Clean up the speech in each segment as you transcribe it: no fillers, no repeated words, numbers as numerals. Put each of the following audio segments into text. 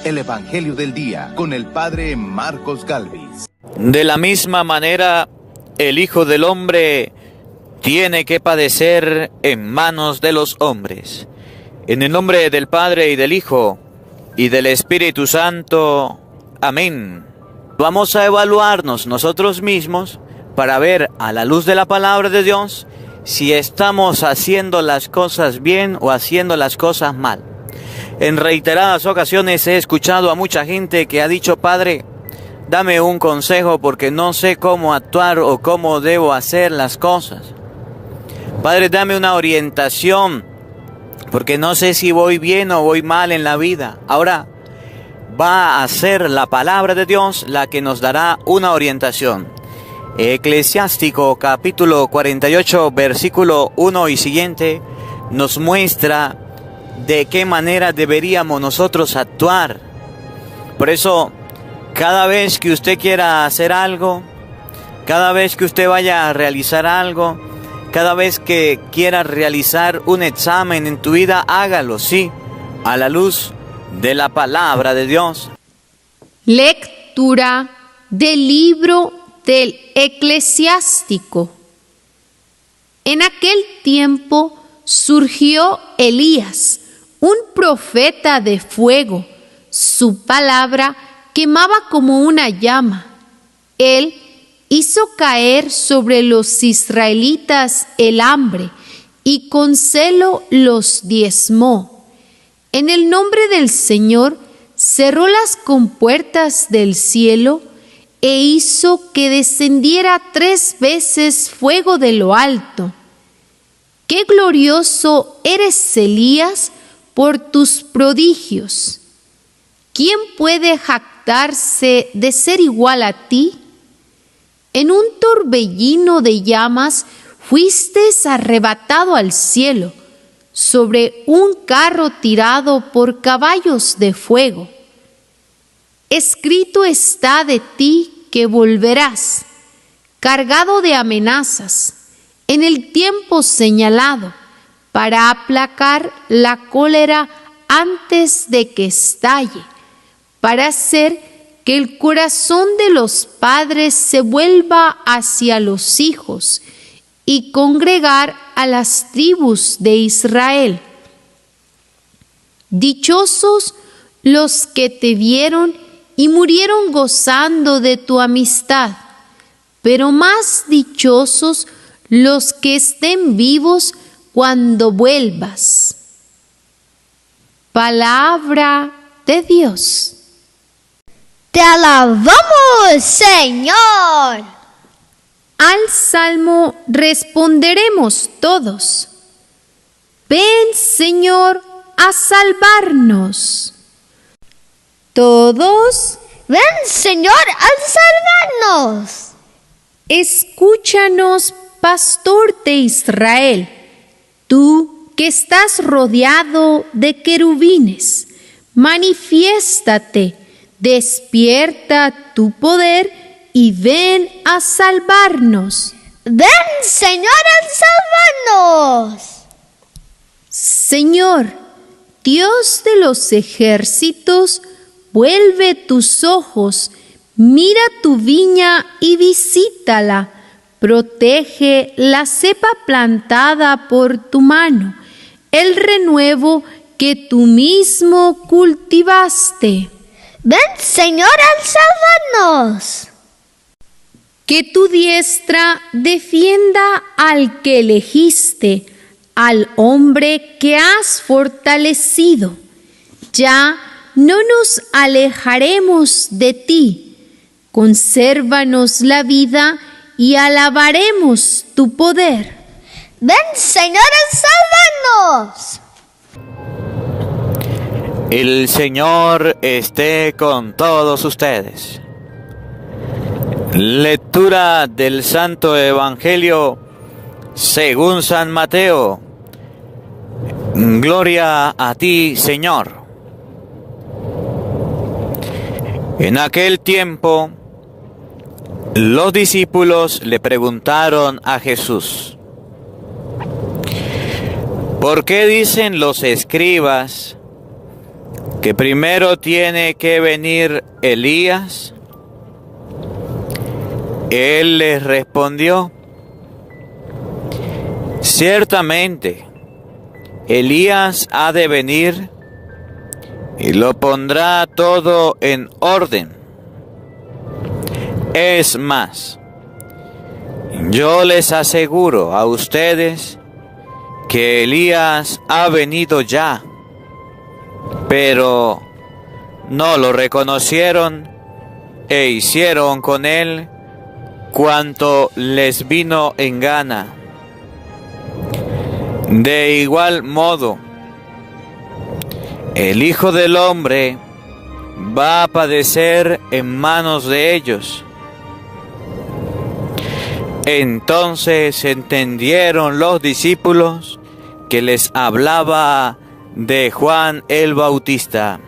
el Evangelio del Día con el Padre Marcos Galvis. De la misma manera, el Hijo del Hombre tiene que padecer en manos de los hombres. En el nombre del Padre y del Hijo y del Espíritu Santo. Amén. Vamos a evaluarnos nosotros mismos para ver a la luz de la palabra de Dios si estamos haciendo las cosas bien o haciendo las cosas mal. En reiteradas ocasiones he escuchado a mucha gente que ha dicho: Padre, dame un consejo porque no sé cómo actuar o cómo debo hacer las cosas. Padre, dame una orientación porque no sé si voy bien o voy mal en la vida. Ahora va a ser la palabra de Dios la que nos dará una orientación. Eclesiástico capítulo 48 versículo 1 y siguiente nos muestra de qué manera deberíamos nosotros actuar. Por eso, cada vez que usted quiera hacer algo, cada vez que usted vaya a realizar algo, cada vez que quiera realizar un examen en tu vida, hágalo, sí, a la luz de la palabra de Dios. Lectura del libro del Eclesiástico. En aquel tiempo surgió Elías, un profeta de fuego. Su palabra quemaba como una llama. Él hizo caer sobre los israelitas el hambre y con celo los diezmó. En el nombre del Señor cerró las compuertas del cielo e hizo que descendiera 3 veces fuego de lo alto. ¡Qué glorioso eres, Elías, por tus prodigios! ¿Quién puede jactarse de ser igual a ti? En un torbellino de llamas fuiste arrebatado al cielo, sobre un carro tirado por caballos de fuego. Escrito está de ti que volverás, cargado de amenazas, en el tiempo señalado, para aplacar la cólera antes de que estalle, para hacer que el corazón de los padres se vuelva hacia los hijos y congregar a las tribus de Israel. Dichosos los que te vieron y murieron gozando de tu amistad, pero más dichosos los que estén vivos cuando vuelvas. Palabra de Dios. Te alabamos, Señor. Al salmo responderemos todos: ven, Señor, a salvarnos. Todos: ven, Señor, a salvarnos. Escúchanos, pastor de Israel, tú que estás rodeado de querubines, manifiéstate, despierta tu poder y ven a salvarnos. Ven, Señor, a salvarnos. Señor, Dios de los ejércitos, vuelve tus ojos, mira tu viña y visítala. Protege la cepa plantada por tu mano, el renuevo que tú mismo cultivaste. Ven, Señor, a salvarnos. Que tu diestra defienda al que elegiste, al hombre que has fortalecido. Ya no nos alejaremos de ti. Consérvanos la vida y alabaremos tu poder. Ven, Señor, a salvarnos. El Señor esté con todos ustedes. Lectura del Santo Evangelio según San Mateo. Gloria a ti, Señor. En aquel tiempo, los discípulos le preguntaron a Jesús: ¿por qué dicen los escribas que primero tiene que venir Elías? Él les respondió: ciertamente, Elías ha de venir y lo pondrá todo en orden. Es más, yo les aseguro a ustedes que Elías ha venido ya, pero no lo reconocieron e hicieron con él cuanto les vino en gana. De igual modo, el Hijo del Hombre va a padecer en manos de ellos. Entonces entendieron los discípulos que les hablaba de Juan el Bautista.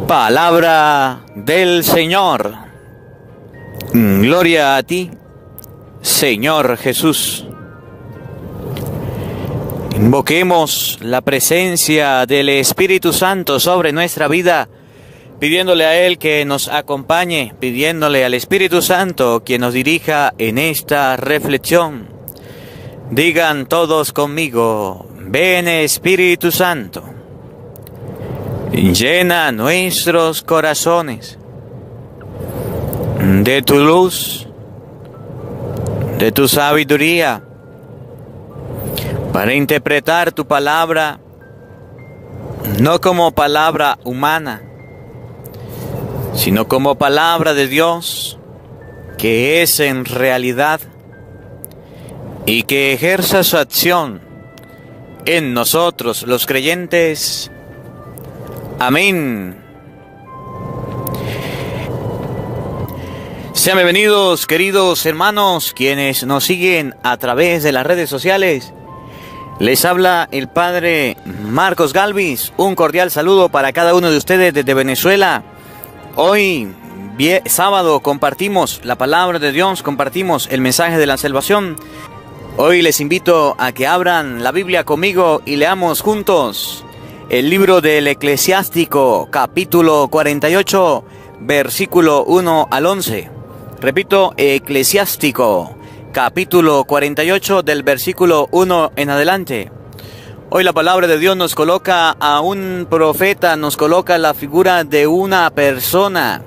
Palabra del Señor. Gloria a ti, Señor Jesús. Invoquemos la presencia del Espíritu Santo sobre nuestra vida, pidiéndole a Él que nos acompañe, pidiéndole al Espíritu Santo que nos dirija en esta reflexión. Digan todos conmigo: ven Espíritu Santo, llena nuestros corazones de tu luz, de tu sabiduría, para interpretar tu palabra, no como palabra humana, sino como palabra de Dios, que es en realidad, y que ejerza su acción en nosotros los creyentes. Amén. Sean bienvenidos, queridos hermanos, quienes nos siguen a través de las redes sociales. Les habla el Padre Marcos Galvis. Un cordial saludo para cada uno de ustedes desde Venezuela. Hoy, sábado, compartimos la palabra de Dios, compartimos el mensaje de la salvación. Hoy les invito a que abran la Biblia conmigo y leamos juntos el libro del Eclesiástico, capítulo 48, versículo 1 al 11. Repito, Eclesiástico, capítulo 48, del versículo 1 en adelante. Hoy la palabra de Dios nos coloca a un profeta, nos coloca la figura de una persona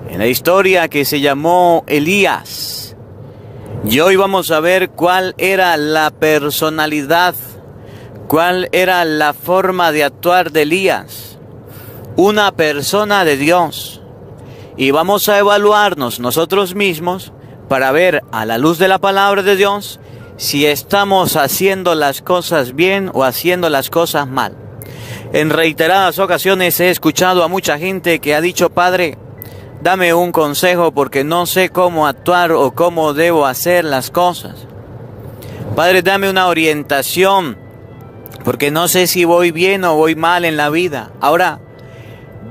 en la historia que se llamó Elías. Y hoy vamos a ver cuál era la personalidad, cuál era la forma de actuar de Elías, una persona de Dios. Y vamos a evaluarnos nosotros mismos para ver a la luz de la palabra de Dios si estamos haciendo las cosas bien o haciendo las cosas mal. En reiteradas ocasiones he escuchado a mucha gente que ha dicho: Padre, dame un consejo porque no sé cómo actuar o cómo debo hacer las cosas. Padre, dame una orientación porque no sé si voy bien o voy mal en la vida. Ahora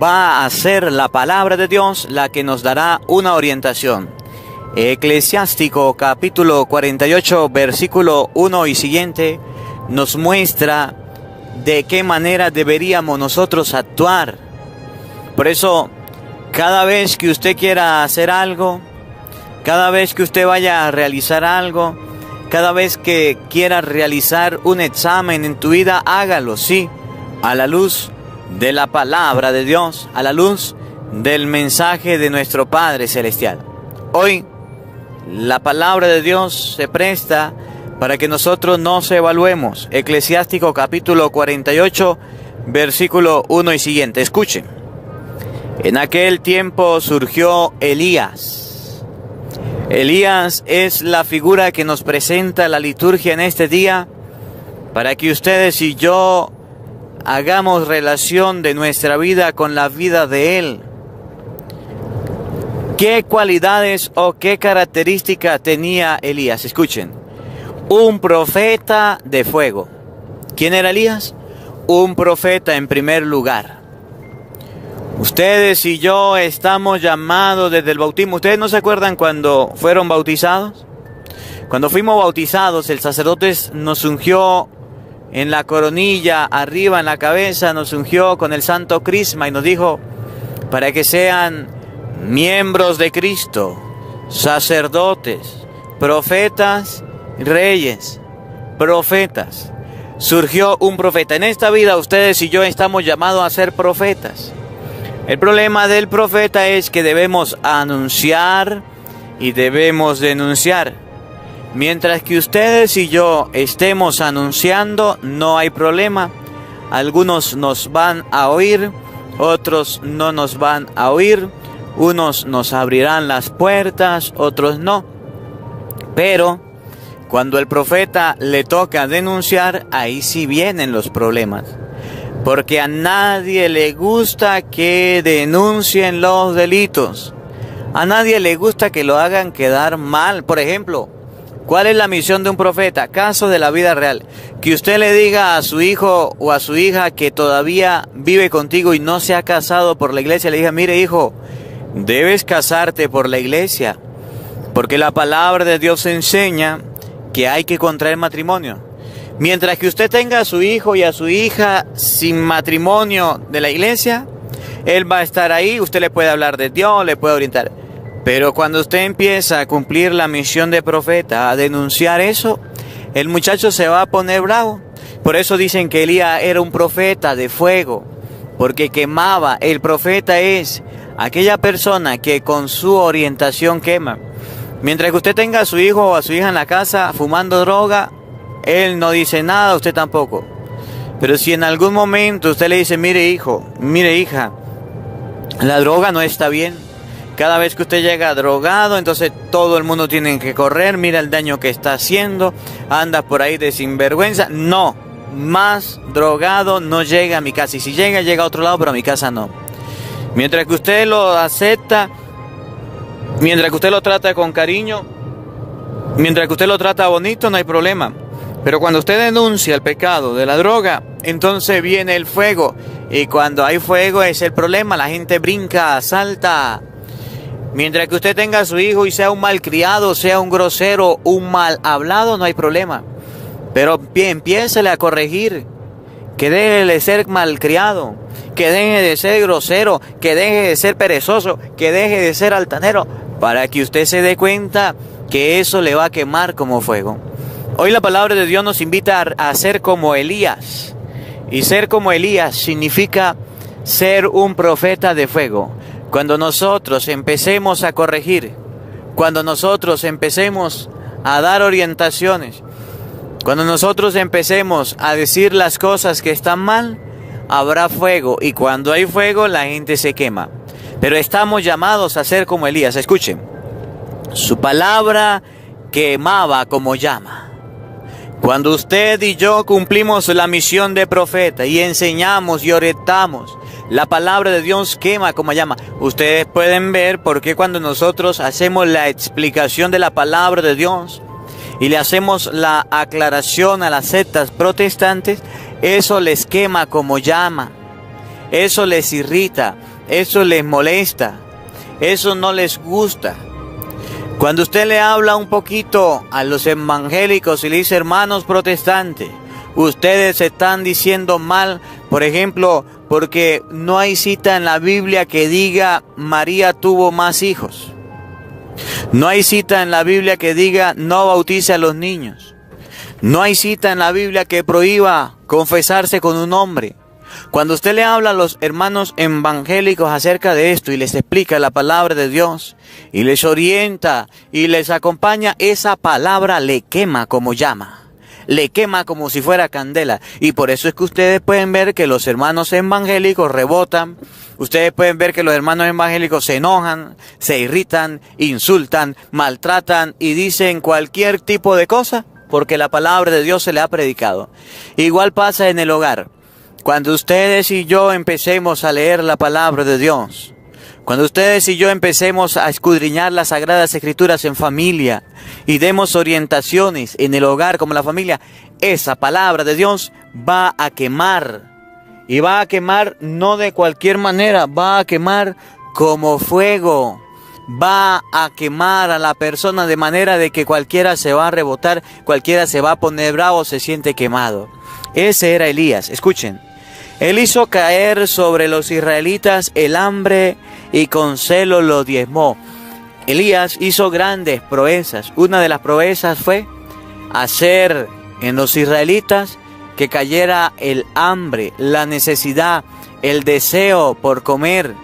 va a ser la palabra de Dios la que nos dará una orientación. Eclesiástico capítulo 48, versículo 1 y siguiente nos muestra de qué manera deberíamos nosotros actuar. Por eso, cada vez que usted quiera hacer algo, cada vez que usted vaya a realizar algo, cada vez que quiera realizar un examen en tu vida, hágalo, sí, a la luz de la palabra de Dios, a la luz del mensaje de nuestro Padre Celestial. Hoy, la palabra de Dios se presta para que nosotros nos evaluemos. Eclesiástico capítulo 48, versículo 1 y siguiente. Escuchen. En aquel tiempo surgió Elías. Elías es la figura que nos presenta la liturgia en este día para que ustedes y yo hagamos relación de nuestra vida con la vida de él. ¿Qué cualidades o qué características tenía Elías? Escuchen. Un profeta de fuego. ¿Quién era Elías? Un profeta en primer lugar. Ustedes y yo estamos llamados desde el bautismo. ¿Ustedes no se acuerdan cuando fueron bautizados? Cuando fuimos bautizados, el sacerdote nos ungió en la coronilla, arriba en la cabeza, nos ungió con el santo crisma y nos dijo para que sean miembros de Cristo, sacerdotes, profetas, reyes, profetas. Surgió un profeta. En esta vida ustedes y yo estamos llamados a ser profetas. El problema del profeta es que debemos anunciar y debemos denunciar. Mientras que ustedes y yo estemos anunciando, no hay problema. Algunos nos van a oír, otros no nos van a oír. Unos nos abrirán las puertas, otros no. Pero cuando el profeta le toca denunciar, ahí sí vienen los problemas. Porque a nadie le gusta que denuncien los delitos. A nadie le gusta que lo hagan quedar mal. Por ejemplo, ¿cuál es la misión de un profeta? Caso de la vida real. Que usted le diga a su hijo o a su hija que todavía vive contigo y no se ha casado por la iglesia. Le diga, mire hijo, debes casarte por la iglesia. Porque la palabra de Dios enseña que hay que contraer matrimonio. Mientras que usted tenga a su hijo y a su hija sin matrimonio de la iglesia, él va a estar ahí, usted le puede hablar de Dios, le puede orientar. Pero cuando usted empieza a cumplir la misión de profeta, a denunciar eso, el muchacho se va a poner bravo. Por eso dicen que Elías era un profeta de fuego, porque quemaba. El profeta es aquella persona que con su orientación quema. Mientras que usted tenga a su hijo o a su hija en la casa fumando droga, él no dice nada, usted tampoco. Pero si en algún momento usted le dice, mire hijo, mire hija, la droga no está bien. Cada vez que usted llega drogado, entonces todo el mundo tiene que correr, mira el daño que está haciendo, anda por ahí de sinvergüenza. No, más drogado no llega a mi casa. Y si llega, llega a otro lado, pero a mi casa no. Mientras que usted lo acepta, mientras que usted lo trata con cariño, mientras que usted lo trata bonito, no hay problema. Pero cuando usted denuncia el pecado de la droga, entonces viene el fuego. Y cuando hay fuego es el problema, la gente brinca, salta. Mientras que usted tenga a su hijo y sea un malcriado, sea un grosero, un mal hablado, no hay problema. Pero empiécele a corregir, que deje de ser malcriado, que deje de ser grosero, que deje de ser perezoso, que deje de ser altanero, para que usted se dé cuenta que eso le va a quemar como fuego. Hoy la palabra de Dios nos invita a ser como Elías. Y ser como Elías significa ser un profeta de fuego. Cuando nosotros empecemos a corregir, cuando nosotros empecemos a dar orientaciones, cuando nosotros empecemos a decir las cosas que están mal, habrá fuego. Y cuando hay fuego, la gente se quema. Pero estamos llamados a ser como Elías. Escuchen, su palabra quemaba como llama. Cuando usted y yo cumplimos la misión de profeta y enseñamos y orientamos, la palabra de Dios quema como llama. Ustedes pueden ver por qué cuando nosotros hacemos la explicación de la palabra de Dios y le hacemos la aclaración a las sectas protestantes, eso les quema como llama. Eso les irrita, eso les molesta, eso no les gusta. Cuando usted le habla un poquito a los evangélicos y le dice, hermanos protestantes, ustedes están diciendo mal, por ejemplo, porque no hay cita en la Biblia que diga María tuvo más hijos. No hay cita en la Biblia que diga no bautice a los niños. No hay cita en la Biblia que prohíba confesarse con un hombre. Cuando usted le habla a los hermanos evangélicos acerca de esto y les explica la palabra de Dios y les orienta y les acompaña, esa palabra le quema como llama, le quema como si fuera candela. Y por eso es que ustedes pueden ver que los hermanos evangélicos rebotan, ustedes pueden ver que los hermanos evangélicos se enojan, se irritan, insultan, maltratan y dicen cualquier tipo de cosa porque la palabra de Dios se le ha predicado. Igual pasa en el hogar. Cuando ustedes y yo empecemos a leer la palabra de Dios, cuando ustedes y yo empecemos a escudriñar las Sagradas Escrituras en familia y demos orientaciones en el hogar como la familia, esa palabra de Dios va a quemar. Y va a quemar no de cualquier manera, va a quemar como fuego. Va a quemar a la persona de manera de que cualquiera se va a rebotar, cualquiera se va a poner bravo, se siente quemado. Ese era Elías. Escuchen. Él hizo caer sobre los israelitas el hambre y con celo lo diezmó. Elías hizo grandes proezas. Una de las proezas fue hacer en los israelitas que cayera el hambre, la necesidad, el deseo por comer.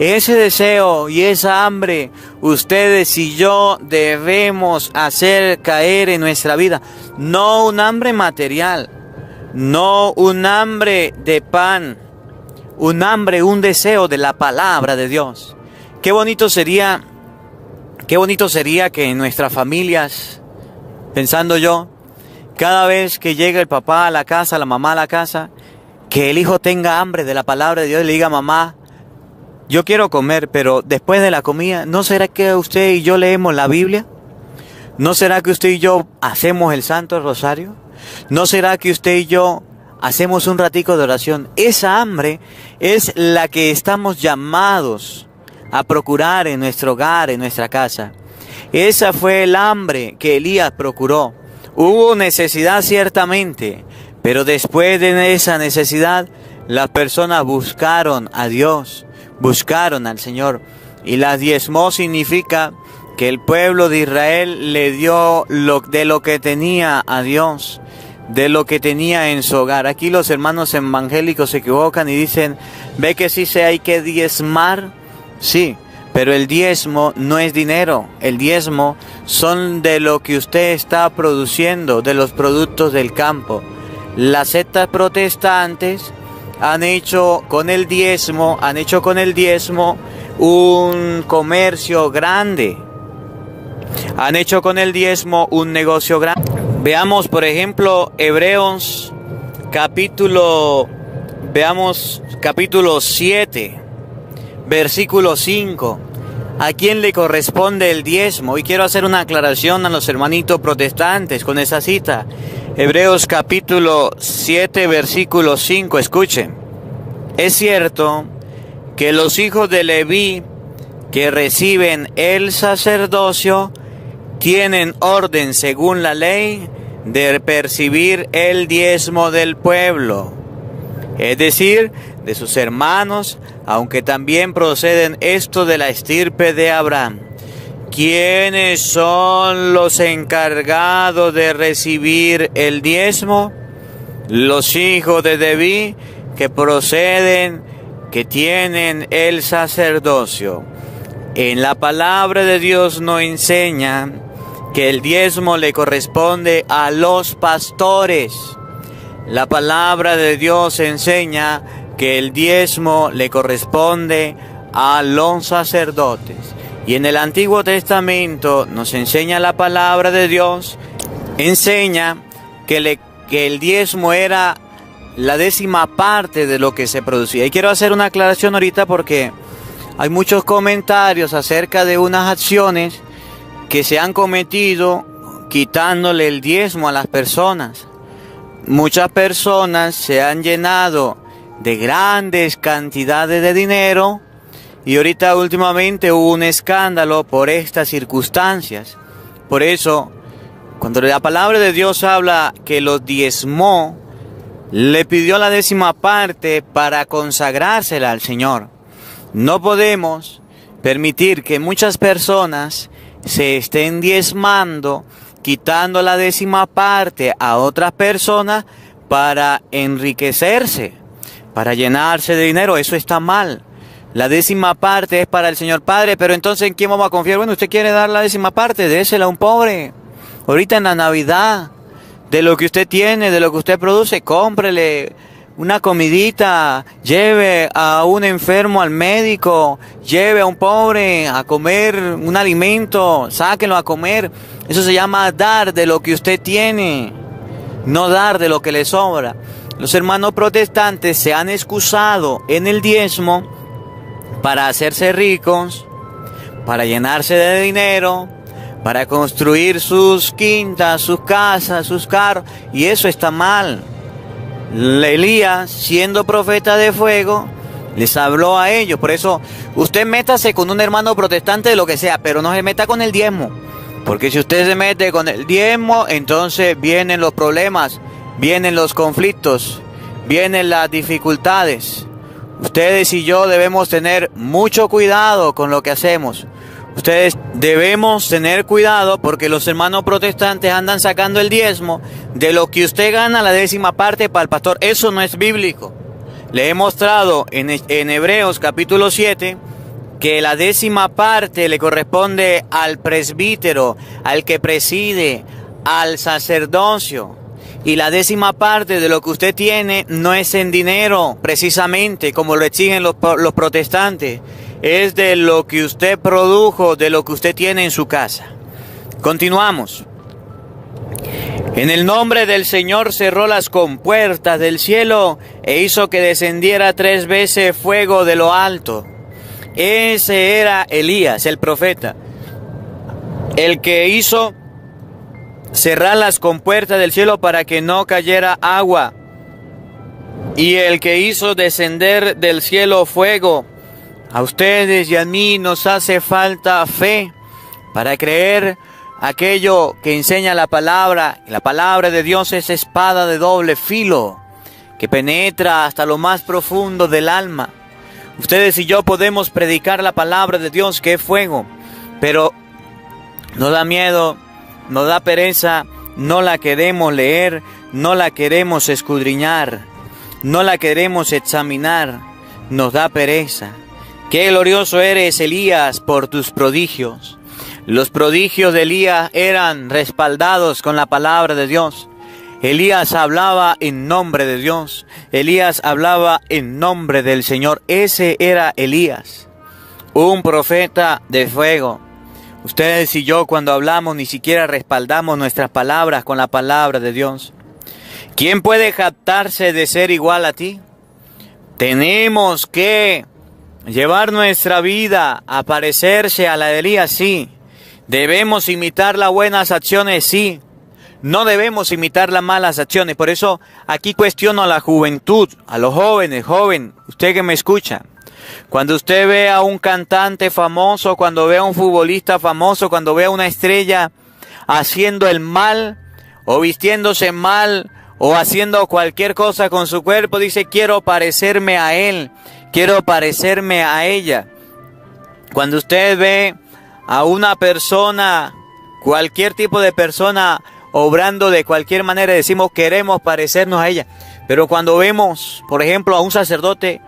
Ese deseo y esa hambre, ustedes y yo debemos hacer caer en nuestra vida. No un hambre material, no un hambre de pan, un hambre, un deseo de la palabra de Dios. Qué bonito sería que en nuestras familias, pensando yo, cada vez que llega el papá a la casa, la mamá a la casa, que el hijo tenga hambre de la palabra de Dios y le diga: mamá, yo quiero comer, pero después de la comida, ¿no será que usted y yo leemos la Biblia? ¿No será que usted y yo hacemos el Santo Rosario? ¿No será que usted y yo hacemos un ratico de oración? Esa hambre es la que estamos llamados a procurar en nuestro hogar, en nuestra casa. Esa fue el hambre que Elías procuró. Hubo necesidad ciertamente, pero después de esa necesidad, las personas buscaron a Dios, buscaron al Señor. Y la diezmó significa que el pueblo de Israel le dio de lo que tenía a Dios, de lo que tenía en su hogar. Aquí los hermanos evangélicos se equivocan y dicen: ve que sí hay que diezmar. Sí, pero el diezmo no es dinero. El diezmo son de lo que usted está produciendo, de los productos del campo. Las sectas protestantes han hecho con el diezmo un comercio grande. Han hecho con el diezmo un negocio grande. Veamos, por ejemplo, Hebreos capítulo 7, versículo 5. ¿A quién le corresponde el diezmo? Y quiero hacer una aclaración a los hermanitos protestantes con esa cita. Hebreos capítulo 7, versículo 5. Escuchen. Es cierto que los hijos de Leví que reciben el sacerdocio tienen orden según la ley de percibir el diezmo del pueblo, es decir, de sus hermanos, aunque también proceden esto de la estirpe de Abraham. ¿Quiénes son los encargados de recibir el diezmo? Los hijos de Leví que proceden, que tienen el sacerdocio. En la palabra de Dios nos enseña que el diezmo le corresponde a los pastores. La palabra de Dios enseña que el diezmo le corresponde a los sacerdotes. Y en el Antiguo Testamento nos enseña la palabra de Dios, enseña que el diezmo era la 10ª parte de lo que se producía. Y quiero hacer una aclaración ahorita porque hay muchos comentarios acerca de unas acciones que se han cometido quitándole el diezmo a las personas. Muchas personas se han llenado de grandes cantidades de dinero y ahorita últimamente hubo un escándalo por estas circunstancias. Por eso, cuando la palabra de Dios habla que los diezmó, le pidió la 10ª parte para consagrársela al Señor. No podemos permitir que muchas personas se estén diezmando, quitando la 10ª parte a otras personas para enriquecerse, para llenarse de dinero. Eso está mal. La 10ª parte es para el Señor. Padre, pero entonces ¿en quién vamos a confiar? Bueno, usted quiere dar la 10ª parte, désela a un pobre. Ahorita en la Navidad, de lo que usted tiene, de lo que usted produce, cómprele una comidita, lleve a un enfermo al médico, lleve a un pobre a comer un alimento, sáquenlo a comer. Eso se llama dar de lo que usted tiene, no dar de lo que le sobra. Los hermanos protestantes se han excusado en el diezmo para hacerse ricos, para llenarse de dinero, para construir sus quintas, sus casas, sus carros, y eso está mal. Elías, siendo profeta de fuego, les habló a ellos. Por eso, usted métase con un hermano protestante de lo que sea, pero no se meta con el diezmo. Porque si usted se mete con el diezmo, entonces vienen los problemas. vienen los conflictos, vienen las dificultades. Ustedes y yo debemos tener mucho cuidado con lo que hacemos. Ustedes debemos tener cuidado porque los hermanos protestantes andan sacando el diezmo de lo que usted gana, la 10ª parte para el pastor. Eso no es bíblico. Le he mostrado en Hebreos capítulo 7 que la 10ª parte le corresponde al presbítero, al que preside, al sacerdocio. Y la 10ª parte de lo que usted tiene no es en dinero, precisamente, como lo exigen los protestantes. Es de lo que usted produjo, de lo que usted tiene en su casa. Continuamos. En el nombre del Señor cerró las compuertas del cielo e hizo que descendiera 3 veces fuego de lo alto. Ese era Elías, el profeta, el que hizo cerrar las compuertas del cielo para que no cayera agua, y el que hizo descender del cielo fuego. A ustedes y a mí nos hace falta fe para creer aquello que enseña la palabra. La palabra de Dios es espada de doble filo que penetra hasta lo más profundo del alma. Ustedes y yo podemos predicar la palabra de Dios, que es fuego, pero nos da miedo, nos da pereza, no la queremos leer, no la queremos escudriñar, no la queremos examinar, nos da pereza. Qué glorioso eres, Elías, por tus prodigios. Los prodigios de Elías eran respaldados con la palabra de Dios. Elías hablaba en nombre de Dios. Elías hablaba en nombre del Señor. Ese era Elías, un profeta de fuego. Ustedes y yo, cuando hablamos, ni siquiera respaldamos nuestras palabras con la palabra de Dios. ¿Quién puede jactarse de ser igual a ti? Tenemos que llevar nuestra vida a parecerse a la de Elías, sí. Debemos imitar las buenas acciones, sí. No debemos imitar las malas acciones. Por eso aquí cuestiono a la juventud, a los jóvenes. Joven, usted que me escucha. Cuando usted ve a un cantante famoso, cuando ve a un futbolista famoso, cuando ve a una estrella haciendo el mal, o vistiéndose mal, o haciendo cualquier cosa con su cuerpo, dice, quiero parecerme a él, quiero parecerme a ella. Cuando usted ve a una persona, cualquier tipo de persona, obrando de cualquier manera, decimos, queremos parecernos a ella. Pero cuando vemos, por ejemplo, a un sacerdote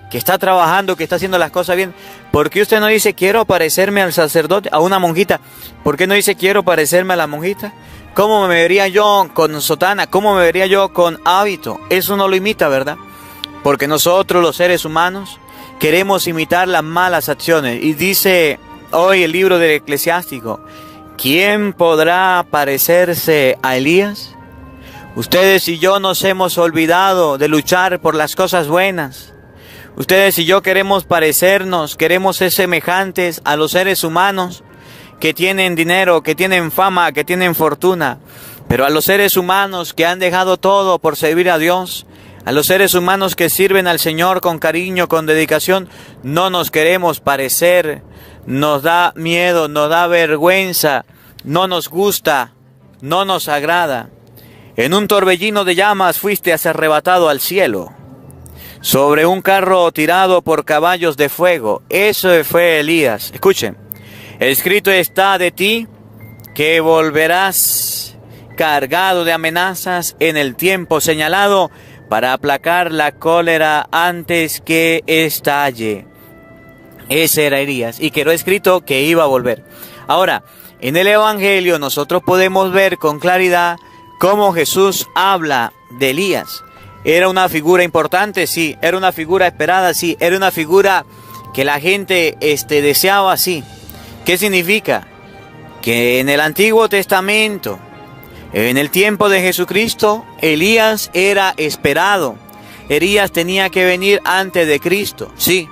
que está trabajando, que está haciendo las cosas bien, ¿por qué usted no dice, quiero parecerme al sacerdote? A una monjita, ¿por qué no dice, quiero parecerme a la monjita? ¿Cómo me vería yo con sotana? ¿Cómo me vería yo con hábito? Eso no lo imita, ¿verdad? Porque nosotros, los seres humanos, queremos imitar las malas acciones. Y dice hoy el libro del Eclesiástico, ¿quién podrá parecerse a Elías? Ustedes y yo nos hemos olvidado de luchar por las cosas buenas. Ustedes y yo queremos parecernos, queremos ser semejantes a los seres humanos que tienen dinero, que tienen fama, que tienen fortuna. Pero a los seres humanos que han dejado todo por servir a Dios, a los seres humanos que sirven al Señor con cariño, con dedicación, no nos queremos parecer. Nos da miedo, nos da vergüenza, no nos gusta, no nos agrada. En un torbellino de llamas fuiste arrebatado al cielo, sobre un carro tirado por caballos de fuego. Eso fue Elías. Escuchen, escrito está de ti que volverás cargado de amenazas en el tiempo señalado para aplacar la cólera antes que estalle. Ese era Elías, y quedó escrito que iba a volver. Ahora, en el Evangelio nosotros podemos ver con claridad cómo Jesús habla de Elías. Era una figura importante, sí. Era una figura esperada, sí. Era una figura que la gente deseaba, sí. ¿Qué significa? Que en el Antiguo Testamento, en el tiempo de Jesucristo, Elías era esperado. Elías tenía que venir antes de Cristo, sí.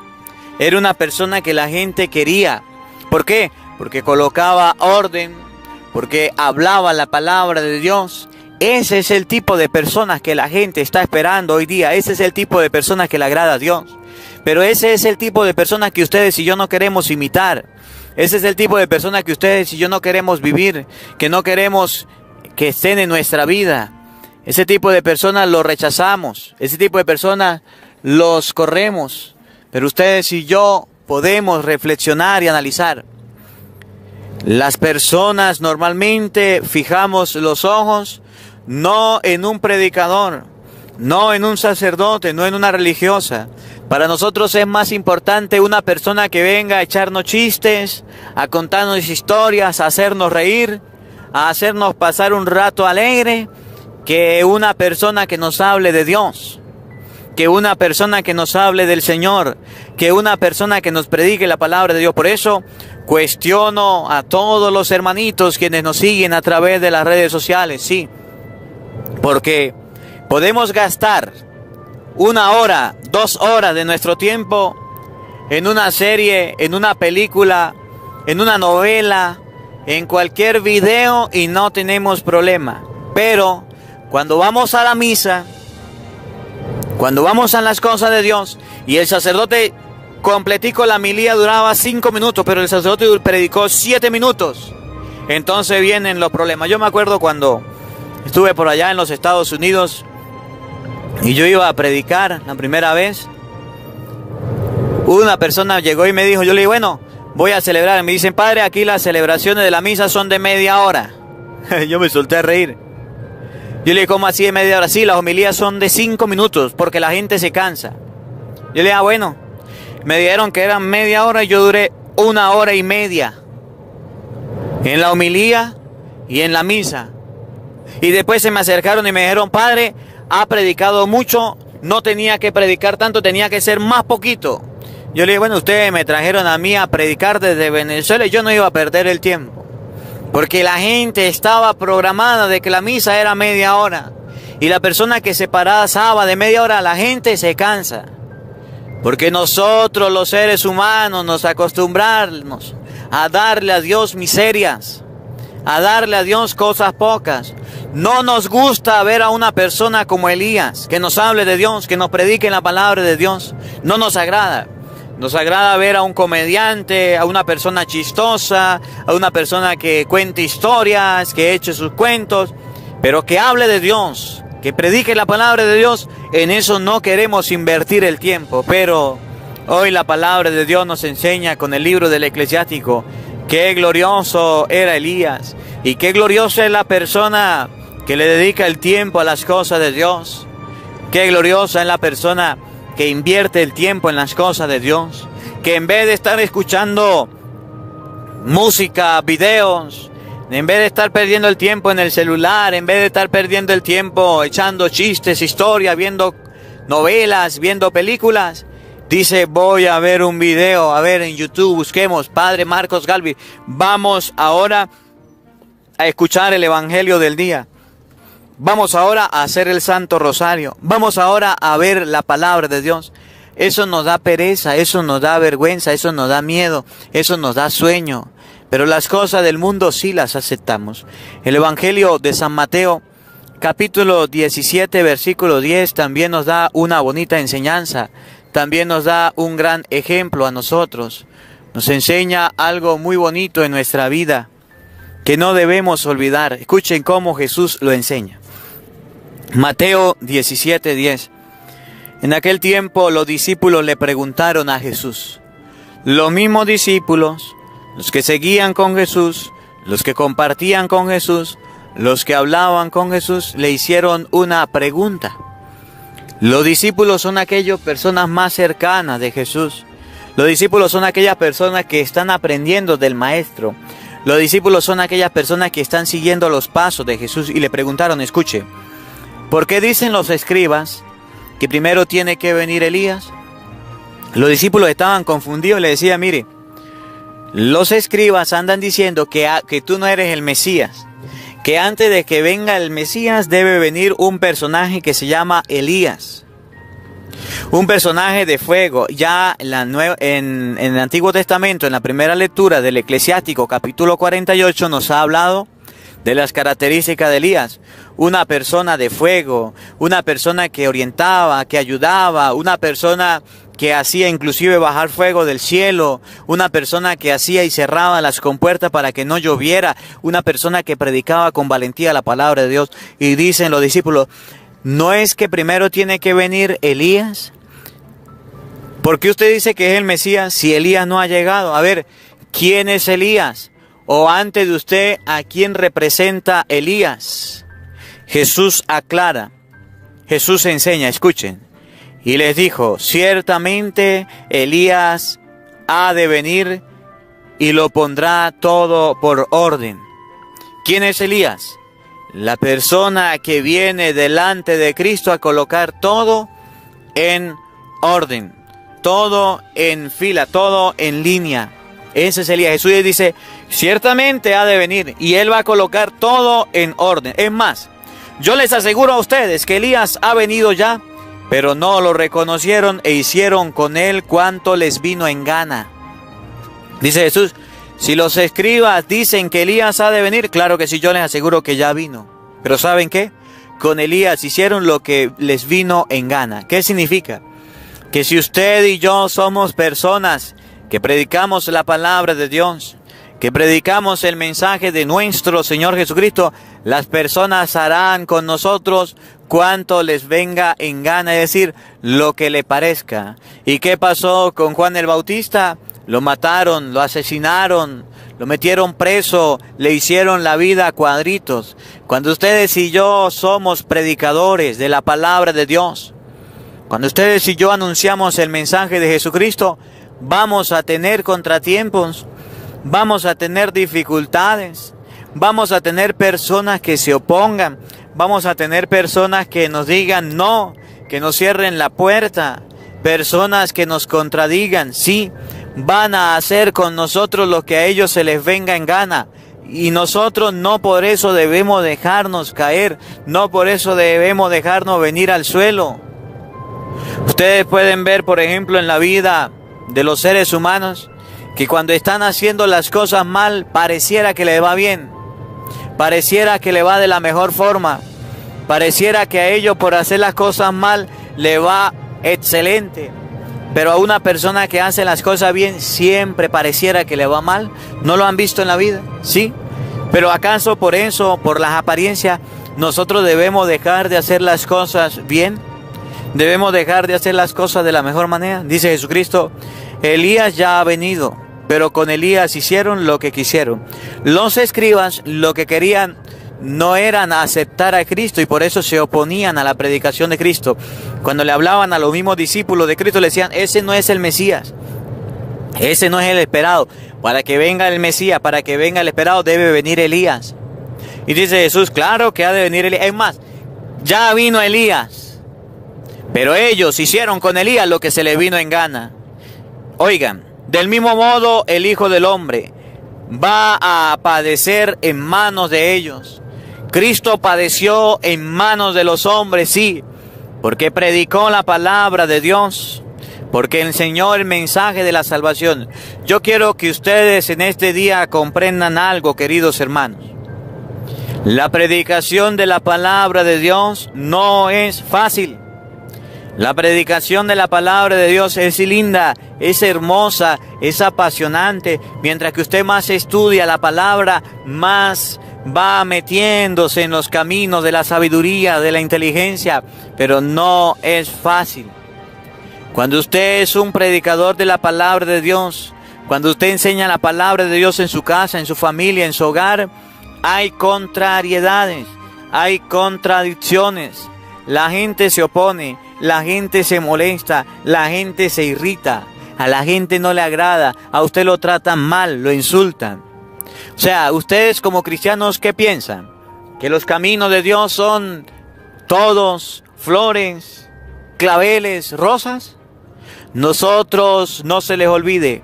Era una persona que la gente quería. ¿Por qué? Porque colocaba orden, porque hablaba la palabra de Dios. Ese es el tipo de personas que la gente está esperando hoy día. Ese es el tipo de personas que le agrada a Dios. Pero ese es el tipo de personas que ustedes y yo no queremos imitar. Ese es el tipo de personas que ustedes y yo no queremos vivir, que no queremos que estén en nuestra vida. Ese tipo de personas los rechazamos, ese tipo de personas los corremos. Pero ustedes y yo podemos reflexionar y analizar. Las personas normalmente fijamos los ojos no en un predicador, no en un sacerdote, no en una religiosa. Para nosotros es más importante una persona que venga a echarnos chistes, a contarnos historias, a hacernos reír, a hacernos pasar un rato alegre, que una persona que nos hable de Dios, que una persona que nos hable del Señor, que una persona que nos predique la palabra de Dios. Por eso cuestiono a todos los hermanitos quienes nos siguen a través de las redes sociales, sí, porque podemos gastar 1 hora, 2 horas de nuestro tiempo en una serie, en una película, en una novela, en cualquier video y no tenemos problema. Pero cuando vamos a la misa, cuando vamos a las cosas de Dios, y el sacerdote completico, la homilía duraba 5 minutos, pero el sacerdote predicó 7 minutos, entonces vienen los problemas. Yo me acuerdo cuando estuve por allá en los Estados Unidos y yo iba a predicar la primera vez, una persona llegó y me dijo, yo le dije, bueno, voy a celebrar. Me dicen, padre, aquí las celebraciones de la misa son de media hora. Yo me solté a reír. Yo le dije, ¿cómo así de media hora? Sí, las homilías son de 5 minutos porque la gente se cansa. Yo le dije, bueno, me dijeron que eran media hora y yo duré 1 hora y media en la homilía y en la misa. Y después se me acercaron y me dijeron, padre, ha predicado mucho, no tenía que predicar tanto, tenía que ser más poquito. Yo le dije, bueno, ustedes me trajeron a mí a predicar desde Venezuela y yo no iba a perder el tiempo. Porque la gente estaba programada de que la misa era media hora. Y la persona que se pasaba de media hora, la gente se cansa. Porque nosotros los seres humanos nos acostumbramos a darle a Dios miserias, a darle a Dios cosas pocas. No nos gusta ver a una persona como Elías, que nos hable de Dios, que nos predique la palabra de Dios. No nos agrada. Nos agrada ver a un comediante, a una persona chistosa, a una persona que cuente historias, que eche sus cuentos, pero que hable de Dios, que predique la palabra de Dios. En eso no queremos invertir el tiempo, pero hoy la palabra de Dios nos enseña con el libro del Eclesiástico qué glorioso era Elías y qué gloriosa es la persona que le dedica el tiempo a las cosas de Dios. Qué gloriosa es la persona que invierte el tiempo en las cosas de Dios, que en vez de estar escuchando música, videos, en vez de estar perdiendo el tiempo en el celular, en vez de estar perdiendo el tiempo echando chistes, historias, viendo novelas, viendo películas, dice, voy a ver un video, a ver en YouTube, busquemos Padre Marcos Galvis, vamos ahora a escuchar el Evangelio del día. Vamos ahora a hacer el Santo Rosario. Vamos ahora a ver la palabra de Dios. Eso nos da pereza, eso nos da vergüenza, eso nos da miedo, eso nos da sueño. Pero las cosas del mundo sí las aceptamos. El Evangelio de San Mateo, capítulo 17, versículo 10, también nos da una bonita enseñanza. También nos da un gran ejemplo a nosotros. Nos enseña algo muy bonito en nuestra vida que no debemos olvidar. Escuchen cómo Jesús lo enseña. Mateo 17:10. En aquel tiempo los discípulos le preguntaron a Jesús. Los mismos discípulos, los que seguían con Jesús, los que compartían con Jesús, los que hablaban con Jesús, le hicieron una pregunta. Los discípulos son aquellas personas más cercanas de Jesús. Los discípulos son aquellas personas que están aprendiendo del Maestro. Los discípulos son aquellas personas que están siguiendo los pasos de Jesús y le preguntaron, escuche, ¿por qué dicen los escribas que primero tiene que venir Elías? Los discípulos estaban confundidos, le decía, mire, los escribas andan diciendo que tú no eres el Mesías, que antes de que venga el Mesías debe venir un personaje que se llama Elías. Un personaje de fuego. Ya en el Antiguo Testamento, en la primera lectura del Eclesiástico, capítulo 48, nos ha hablado de las características de Elías. Una persona de fuego, una persona que orientaba, que ayudaba, una persona que hacía inclusive bajar fuego del cielo, una persona que hacía y cerraba las compuertas para que no lloviera, una persona que predicaba con valentía la palabra de Dios. Y dicen los discípulos, ¿no es que primero tiene que venir Elías? ¿Por qué usted dice que es el Mesías si Elías no ha llegado? A ver, ¿quién es Elías? O antes de usted, ¿a quién representa Elías? Jesús aclara, Jesús enseña, escuchen. Y les dijo, ciertamente Elías ha de venir y lo pondrá todo por orden. ¿Quién es Elías? La persona que viene delante de Cristo a colocar todo en orden, todo en fila, todo en línea. Ese es Elías. Jesús dice, ciertamente ha de venir y Él va a colocar todo en orden. Es más, yo les aseguro a ustedes que Elías ha venido ya, pero no lo reconocieron e hicieron con Él cuanto les vino en gana. Dice Jesús, si los escribas dicen que Elías ha de venir, claro que sí, yo les aseguro que ya vino. Pero ¿saben qué? Con Elías hicieron lo que les vino en gana. ¿Qué significa? Que si usted y yo somos personas que predicamos la palabra de Dios, que predicamos el mensaje de nuestro Señor Jesucristo, las personas harán con nosotros cuanto les venga en gana, es decir, lo que le parezca. ¿Y qué pasó con Juan el Bautista? Lo mataron, lo asesinaron, lo metieron preso, le hicieron la vida a cuadritos. Cuando ustedes y yo somos predicadores de la palabra de Dios, cuando ustedes y yo anunciamos el mensaje de Jesucristo, vamos a tener contratiempos, vamos a tener dificultades, vamos a tener personas que se opongan, vamos a tener personas que nos digan no, que nos cierren la puerta, personas que nos contradigan, sí, van a hacer con nosotros lo que a ellos se les venga en gana. Y nosotros no por eso debemos dejarnos caer, no por eso debemos dejarnos venir al suelo. Ustedes pueden ver, por ejemplo, en la vida de los seres humanos, que cuando están haciendo las cosas mal, pareciera que les va bien, pareciera que le va de la mejor forma, pareciera que a ellos por hacer las cosas mal le va excelente. Pero a una persona que hace las cosas bien siempre pareciera que le va mal. ¿No lo han visto en la vida? Sí. Pero ¿acaso por eso, por las apariencias, nosotros debemos dejar de hacer las cosas bien? ¿Debemos dejar de hacer las cosas de la mejor manera? Dice Jesucristo, Elías ya ha venido, pero con Elías hicieron lo que quisieron. Los escribas lo que querían no eran aceptar a Cristo y por eso se oponían a la predicación de Cristo. Cuando le hablaban a los mismos discípulos de Cristo, le decían, ese no es el Mesías, ese no es el esperado. Para que venga el Mesías, para que venga el esperado, debe venir Elías. Y dice Jesús, claro que ha de venir Elías. Es más, ya vino Elías, pero ellos hicieron con Elías lo que se les vino en gana. Oigan, del mismo modo el Hijo del Hombre va a padecer en manos de ellos. Cristo padeció en manos de los hombres, sí, porque predicó la palabra de Dios, porque enseñó el mensaje de la salvación. Yo quiero que ustedes en este día comprendan algo, queridos hermanos. La predicación de la palabra de Dios no es fácil. La predicación de la palabra de Dios es linda, es hermosa, es apasionante. Mientras que usted más estudia la palabra, más va metiéndose en los caminos de la sabiduría, de la inteligencia, pero no es fácil. Cuando usted es un predicador de la palabra de Dios, cuando usted enseña la palabra de Dios en su casa, en su familia, en su hogar, hay contrariedades, hay contradicciones. La gente se opone, la gente se molesta, la gente se irrita, a la gente no le agrada, a usted lo tratan mal, lo insultan. O sea, ustedes como cristianos, ¿qué piensan? ¿Que los caminos de Dios son todos flores, claveles, rosas? Nosotros, no se les olvide,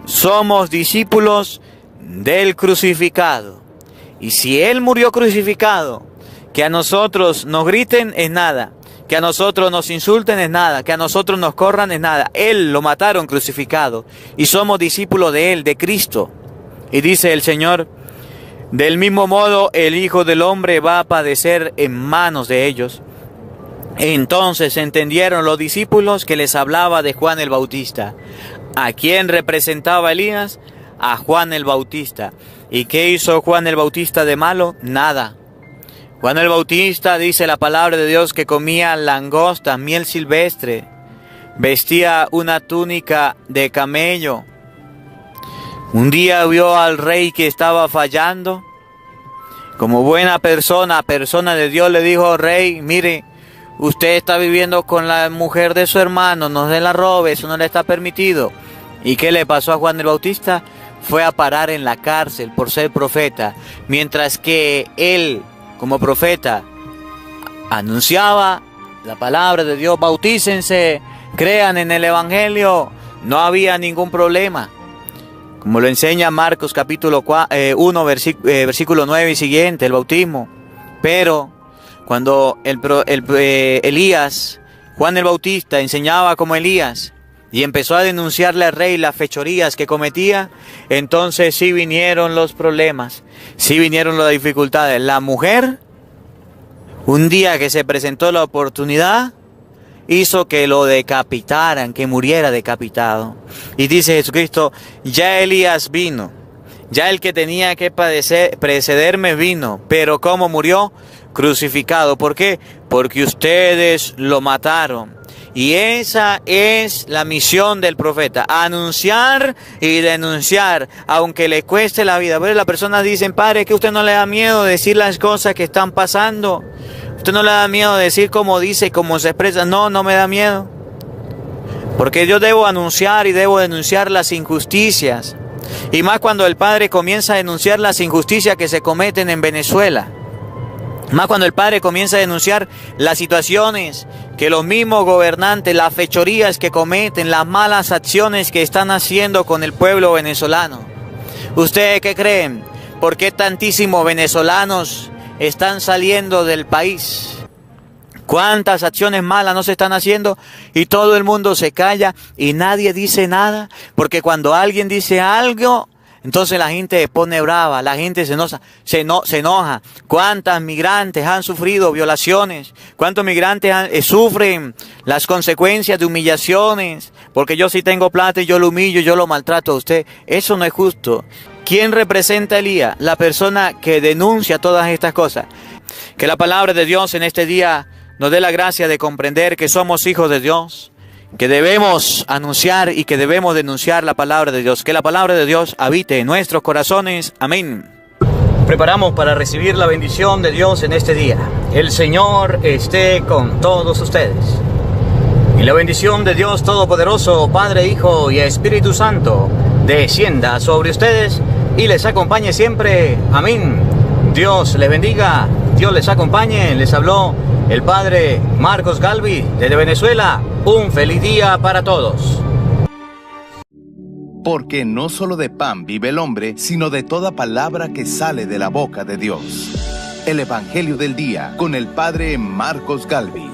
somos discípulos del crucificado. Y si Él murió crucificado, que a nosotros nos griten es nada, que a nosotros nos insulten es nada, que a nosotros nos corran es nada. Él lo mataron crucificado y somos discípulos de Él, de Cristo. Y dice el Señor, del mismo modo el Hijo del Hombre va a padecer en manos de ellos. Entonces entendieron los discípulos que les hablaba de Juan el Bautista. ¿A quién representaba Elías? A Juan el Bautista. ¿Y qué hizo Juan el Bautista de malo? Nada. Juan el Bautista, dice la palabra de Dios, que comía langosta, miel silvestre, vestía una túnica de camello. Un día vio al rey que estaba fallando. Como buena persona de Dios, le dijo: rey, mire, usted está viviendo con la mujer de su hermano, no se la robe, eso no le está permitido. ¿Y qué le pasó a Juan el Bautista? Fue a parar en la cárcel por ser profeta, mientras que él, como profeta, anunciaba la palabra de Dios: bautícense, crean en el Evangelio, no había ningún problema. Como lo enseña Marcos capítulo 1, versículo 9 y siguiente, el bautismo. Pero cuando Elías, Juan el Bautista, enseñaba como Elías y empezó a denunciarle al rey las fechorías que cometía, entonces sí vinieron los problemas, sí vinieron las dificultades. La mujer, un día que se presentó la oportunidad, hizo que lo decapitaran, que muriera decapitado. Y dice Jesucristo: ya Elías vino, ya el que tenía que precederme vino, pero ¿cómo murió? Crucificado. ¿Por qué? Porque ustedes lo mataron. Y esa es la misión del profeta: anunciar y denunciar, aunque le cueste la vida. Pero las personas dicen: padre, que usted no le da miedo decir las cosas que están pasando. ¿Usted no le da miedo decir cómo dice, cómo se expresa? No, no me da miedo. Porque yo debo anunciar y debo denunciar las injusticias. Y más cuando el Padre comienza a denunciar las injusticias que se cometen en Venezuela. Más cuando el Padre comienza a denunciar las situaciones que los mismos gobernantes, las fechorías que cometen, las malas acciones que están haciendo con el pueblo venezolano. ¿Ustedes qué creen? ¿Por qué tantísimos venezolanos están saliendo del país? ¿Cuántas acciones malas no se están haciendo? Y todo el mundo se calla y nadie dice nada. Porque cuando alguien dice algo, entonces la gente se pone brava, la gente se enoja. ¿Cuántas migrantes han sufrido violaciones? ¿Cuántos migrantes sufren las consecuencias de humillaciones? Porque yo sí tengo plata y yo lo humillo, yo lo maltrato a usted. Eso no es justo. ¿Quién representa a Elías? La persona que denuncia todas estas cosas. Que la palabra de Dios en este día nos dé la gracia de comprender que somos hijos de Dios, que debemos anunciar y que debemos denunciar la palabra de Dios. Que la palabra de Dios habite en nuestros corazones. Amén. Preparamos para recibir la bendición de Dios en este día. El Señor esté con todos ustedes. Y la bendición de Dios Todopoderoso, Padre, Hijo y Espíritu Santo, descienda sobre ustedes y les acompañe siempre. Amén. Dios les bendiga, Dios les acompañe. Les habló el Padre Marcos Galvi desde Venezuela. Un feliz día para todos. Porque no solo de pan vive el hombre, sino de toda palabra que sale de la boca de Dios. El Evangelio del Día con el Padre Marcos Galvi.